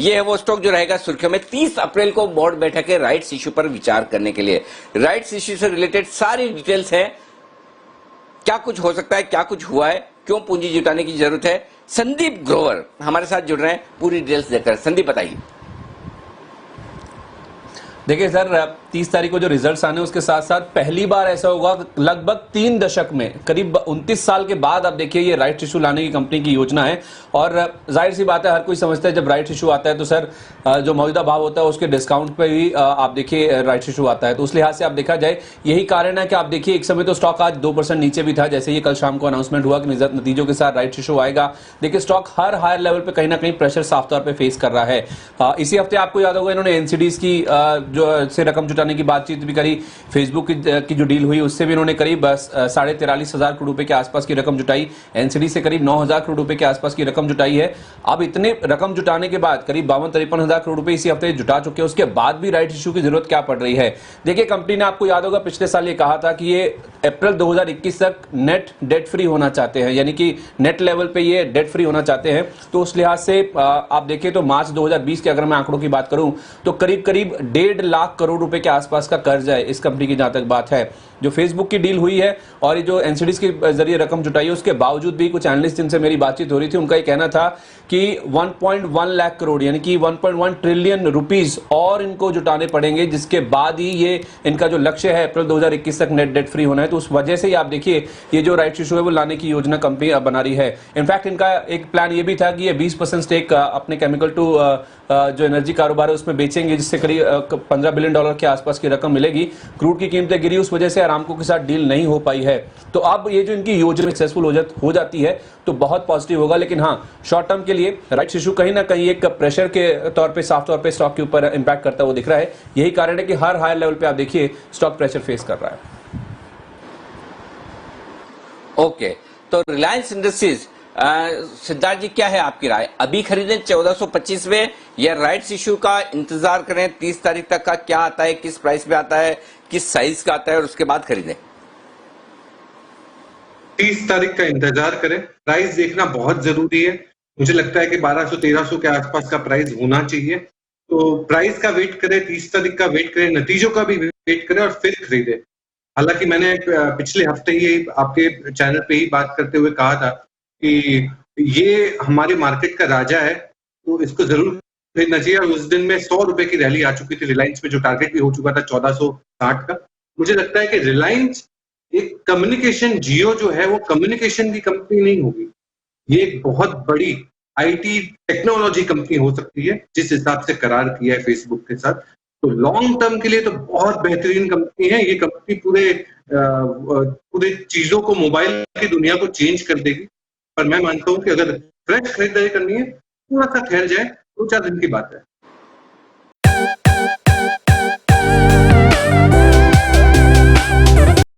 ये है वो स्टॉक जो रहेगा सुर्खियों में 30 अप्रैल को बोर्ड बैठक है राइट्स इश्यू पर विचार करने के लिए। राइट्स इश्यू से रिलेटेड सारी डिटेल्स है, क्या कुछ हो सकता है, क्या कुछ हुआ है, क्यों पूंजी जुटाने की जरूरत है। संदीप ग्रोवर हमारे साथ जुड़ रहे हैं पूरी डिटेल्स देकर। संदीप बताइए। देखिए सर, 30 तारीख को जो रिजल्ट्स आने उसके साथ साथ पहली बार ऐसा होगा लगभग 3 दशक में, करीब 29 साल के बाद आप देखिए ये राइट इशू लाने की कंपनी की योजना है। और जाहिर सी बात है, हर कोई समझता है जब राइट इशू आता है तो सर जो मौजूदा भाव होता है उसके डिस्काउंट पे भी आप देखिए राइट इशू आता है। तो उस लिहाज से आप देखा जाए यही कारण है कि आप देखिए एक समय तो स्टॉक आज 2% नीचे भी था, जैसे ये कल शाम को अनाउंसमेंट हुआ कि नतीजों के साथ राइट इशू आएगा। देखिए स्टॉक हर हायर लेवल पे कहीं ना कहीं प्रेशर साफ तौर पर फेस कर रहा है। इसी हफ्ते आपको याद होगा इन्होंने एनसीडीज की जो से रकम जुटाने की बातचीत भी करी। फेसबुक की जो डील हुई उससे भी इन्होंने करीब 43,500 करोड़ रुपए के आसपास की रकम जुटाई। एनसीडी से करीब 9,000 करोड़ रुपए के आसपास की रकम जुटाई है। अब इतने रकम जुटाने के बाद करीब 52-53,000 करोड़ रुपए इसी हफ्ते जुटा चुके हैं। उसके बाद भी राइट इशू की जरूरत क्या पड़ रही है? देखिए कंपनी ने, आपको याद होगा पिछले साल ये कहा था कि ये अप्रैल 2021 तक नेट डेट फ्री होना चाहते हैं, यानी कि नेट लेवल पे ये डेट फ्री होना चाहते हैं। तो उस लिहाज से आप देखें तो मार्च 2020 के अगर मैं आंकड़ों की बात करूं तो करीब करीब 1.5 लाख करोड़ रुपए के आसपास का कर्ज है इस कंपनी की, जहां तक बात है। जो फेसबुक की डील हुई है और ये जो एनसीडीज के जरिए रकम जुटाई है उसके बावजूद भी कुछ एनालिस्ट जिनसे मेरी बातचीत हो रही थी उनका ये कहना था कि 1.1 लाख करोड़ यानी कि 1.1 ट्रिलियन रुपीस और इनको जुटाने पड़ेंगे, जिसके बाद ही ये इनका जो लक्ष्य है अप्रैल 2021 तक नेट डेट फ्री होना है। तो उस वजह से ही आप देखिए ये जो राइट्स इशू है वो लाने की योजना कंपनी बना रही है। इनफैक्ट इनका एक प्लान ये भी था कि ये 20% स्टेक अपने केमिकल टू जो एनर्जी कारोबार है उसमें बेचेंगे, जिससे करीब $15 बिलियन के आसपास की रकम मिलेगी। क्रूड की कीमतें गिरी, उस वजह से अरामको के साथ डील नहीं हो पाई है। तो अब ये जो इनकी योजना सक्सेसफुल हो जाती है तो बहुत पॉजिटिव होगा। लेकिन हाँ, शॉर्ट टर्म के लिए राइट्स इशू कहीं ना कहीं एक प्रेशर के तौर पे, साफ तौर पे स्टॉक के ऊपर इंपैक्ट करता हुआ दिख रहा है। यही कारण है कि हर हायर लेवल पे आप देखिए स्टॉक प्रेशर फेस कर रहा है। ओके, तो रिलायंस इंडस्ट्रीज, सिद्धार्थ जी क्या है आपकी राय? अभी खरीदें 1425 में या राइट्स इशू का इंतजार करें 30 तारीख तक का? क्या आता है, किस प्राइस में आता है, किस साइज का आता है और उसके बाद खरीदें? 30 तारीख का इंतजार करें। प्राइस देखना बहुत जरूरी है। मुझे लगता है कि 1200-1300 के आसपास का प्राइस होना चाहिए। तो प्राइस का वेट करें, 30 तारीख का वेट करें, नतीजों का भी वेट करें और फिर खरीदें। हालांकि मैंने पिछले हफ्ते ही आपके चैनल पे ही बात करते हुए कहा था कि ये हमारे मार्केट का राजा है, तो इसको जरूर खरीदना चाहिए। और उस दिन में 100 रुपए की रैली आ चुकी थी रिलायंस में, जो टारगेट भी हो चुका था 1460 का। मुझे लगता है कि रिलायंस एक कम्युनिकेशन, जियो जो है वो कम्युनिकेशन की कंपनी नहीं होगी, ये एक बहुत बड़ी आईटी टेक्नोलॉजी कंपनी हो सकती है, जिस हिसाब से करार किया है फेसबुक के साथ। तो लॉन्ग टर्म के लिए तो बहुत बेहतरीन कंपनी है ये कंपनी। पूरे चीजों को, मोबाइल की दुनिया को चेंज कर देगी। पर मैं मानता हूं कि अगर फ्रेश खरीदारी करनी है, थोड़ा सा ठहर जाए, 2-4 दिन की बात है।